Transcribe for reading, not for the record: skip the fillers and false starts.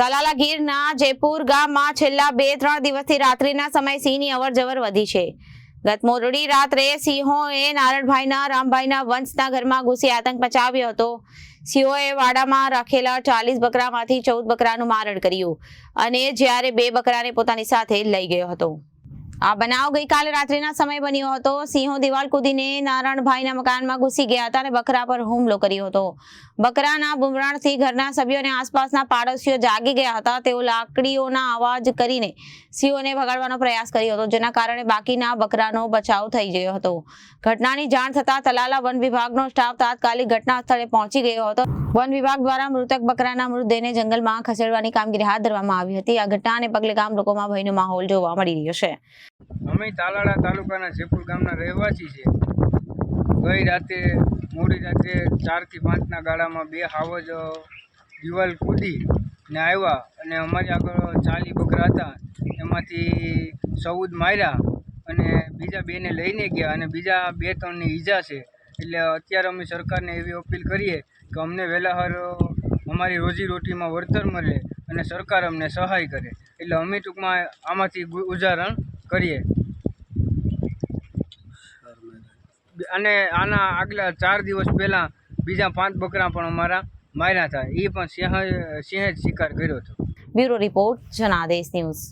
તલાલા ગીરના જયપુર ગામમાં છેલ્લા 2-3 દિવસથી રાત્રિના સમયે સિંહની અવરજવર વધી છે। ગત મોડી રાત્રે સિંહોએ નારણભાઈના રામભાઈના વંશના ઘરમાં ઘૂસી આતંક મચાવ્યો હતો। સિંહોએ વાડામાં રાખેલા 40 બકરામાંથી 14 બકરાનું મારણ કર્યું અને જ્યારે 2 બકરાને પોતાની સાથે લઈ ગયો હતો। આ બનાવ ગઈકાલે રાત્રિના સમયે બન્યો હતો। સિંહો દિવાલ કૂદીને નારણભાઈના મકાનમાં ઘૂસી ગયા હતા અને બકરા પર હુમલો કર્યો હતો। બકરાના બુમરાણથી ઘરના સભ્યો અને આસપાસના પાડોશીઓ જાગી ગયા હતા। તેઓ લાકડીઓના અવાજ કરીને સિંહોને ભગાડવાનો પ્રયાસ કર્યો હતો, જેના કારણે બાકીના બકરાનો બચાવ થઈ ગયો હતો। ઘટનાની જાણ થતાં તલાલા વન વિભાગનો સ્ટાફ તાત્કાલિક ઘટના સ્થળે પહોંચી ગયો હતો। વન વિભાગ દ્વારા મૃતક બકરાના મૃતદેહને જંગલમાં ખસેડવાની કામગીરી હાથ ધરવામાં આવી હતી। આ ઘટનાને પગલે ગામ લોકોમાં ભયનો માહોલ જોવા મળી રહ્યો છે। અમે તાલાળા તાલુકાના જયપુર ગામના રહેવાસી છે। ગઈ રાતે મોડી રાત્રે 4 થી 5 ગાળામાં 2 હાવજ દિવાલ કૂદી ને આવ્યા અને અમારી આગળ 40 બકરા હતા, એમાંથી 14 માર્યા અને બીજા 2 ને લઈને ગયા અને બીજા 2-3 ની ઈજા છે। એટલે અત્યારે અમે સરકારને એવી અપીલ કરીએ કે અમને વહેલાસર અમારી રોજીરોટીમાં વળતર મળે અને સરકાર અમને સહાય કરે, એટલે અમે ટૂંકમાં આમાંથી ગુજારણ કરીએ। અને આના આગલા 4 દિવસ પહેલાં બીજા 5 બકરા પણ અમારા માર્યા હતા। એ પણ સિંહે જ શિકાર કર્યો હતો। Bureau report, Janadesh news.